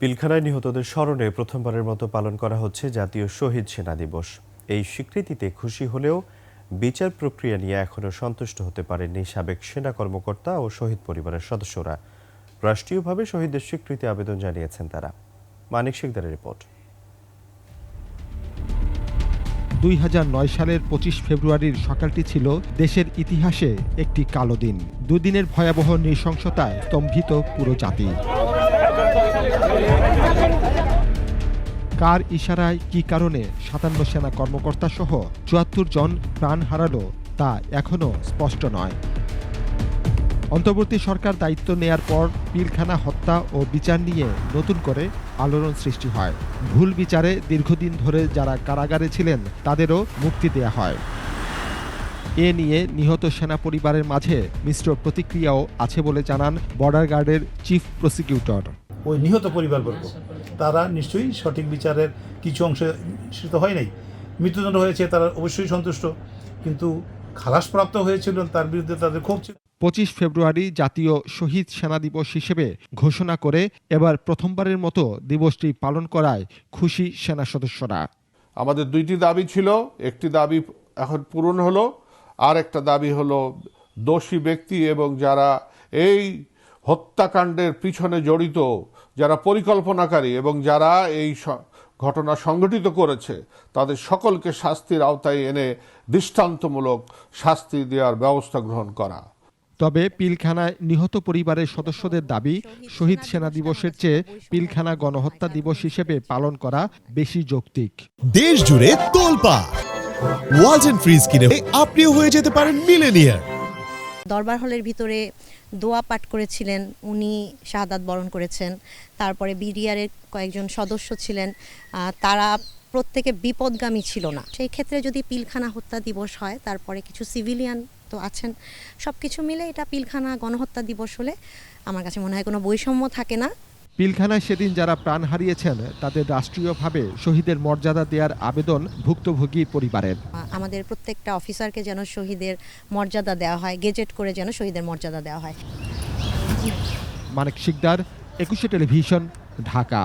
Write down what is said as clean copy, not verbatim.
পিলখানায় নিহতদের স্মরণে প্রথমবারের মতো পালন করা হচ্ছে জাতীয় শহীদ সেনা দিবস। এই স্বীকৃতিতে খুশি হলেও বিচার প্রক্রিয়া নিয়ে এখনও সন্তুষ্ট হতে পারেননি সাবেক সেনা কর্মকর্তা ও শহীদ পরিবারের সদস্যরা। রাষ্ট্রীয়ভাবে শহীদদের স্বীকৃতি আবেদন জানিয়েছেন তারা। মানিক শিকদারের রিপোর্ট। 2009 সালের 25 ফেব্রুয়ারির সকালটি ছিল দেশের ইতিহাসে একটি কালো দিন। দুদিনের ভয়াবহ নৃশংসতায় স্তম্ভিত পুরো জাতি। কার ইশারায় কি কারণে 57 সেনা কর্মকর্তা সহ 74 জন প্রাণ হারালো তা এখনও স্পষ্ট নয়। অন্তর্বর্তী সরকার দায়িত্ব নেয়ার পর পিলখানা হত্যা ও বিচার নিয়ে নতুন করে আলোড়ন সৃষ্টি হয়। ভুল বিচারে দীর্ঘদিন ধরে যারা কারাগারে ছিলেন তাদেরও মুক্তি দেয়া হয়। এ নিয়ে নিহত সেনা পরিবারের মাঝে মিশ্র প্রতিক্রিয়াও আছে বলে জানান বর্ডার গার্ডের চিফ প্রসিকিউটর। ওই নিহত পরিবারবর্গ তারা নিশ্চয়ই সঠিক বিচারের কিছু অংশে নিশ্চিত হয় নাই। মৃত্যুদণ্ড হয়েছে, তারা অবশ্যই সন্তুষ্ট, কিন্তু খালাসপ্রাপ্ত হয়েছিল তার বিরুদ্ধে তাদের ক্ষোভ ছিল। 25 ফেব্রুয়ারি জাতীয় শহীদ সেনা দিবস হিসেবে ঘোষণা করে এবার প্রথমবারের মতো দিবসটি পালন করায় খুশি সেনা সদস্যরা। আমাদের দুইটি দাবি ছিল, একটি দাবি এখন পূরণ হলো, আর একটা দাবি হলো দোষী ব্যক্তি এবং যারা এই হত্যাকাণ্ডের পিছনে জড়িত, যারা পরিকল্পনাকারী এবং যারা এই ঘটনা সংগঠিত করেছে তাদের সকলকে শাস্তির আওতায় এনে দৃষ্টান্তমূলক শাস্তি দেওয়ার ব্যবস্থা গ্রহণ করা। তবে পিলখানায় নিহত পরিবারের সদস্যদের দাবি, শহীদ সেনা দিবসের চেয়ে পিলখানা গণহত্যা দিবস হিসেবে পালন করা বেশি যৌক্তিক। দেশ জুড়ে তোলপাড় ওয়ালটন ফ্রিজ কিনে আপনিও হয়ে যেতে পারেন মিলেনিয়ার। দরবার হলের ভিতরে দোয়া পাঠ করেছিলেন, উনি শাহাদাত বরণ করেছেন। তারপরে বিডিআরের কয়েকজন সদস্য ছিলেন, তারা প্রত্যেকে বিপদগামী ছিল না। সেই ক্ষেত্রে যদি পিলখানা হত্যা দিবস হয়, তারপরে কিছু সিভিলিয়ান তো আছেন, সব কিছু মিলে এটা পিলখানা গণহত্যা দিবস হলে আমার কাছে মনে হয় কোনো বৈষম্য থাকে না। পিলখানায় সেদিন যারা প্রাণ হারিয়েছেন তাদের রাষ্ট্রীয়ভাবে শহীদের মর্যাদা দেওয়ার আবেদন ভুক্তভোগী পরিবারের। আমাদের প্রত্যেকটা অফিসারকে যেন শহীদের মর্যাদা দেওয়া হয়, গেজেট করে যেন শহীদের মর্যাদা দেওয়া হয়। মানিক শিকদার, 21 টেলিভিশন, ঢাকা।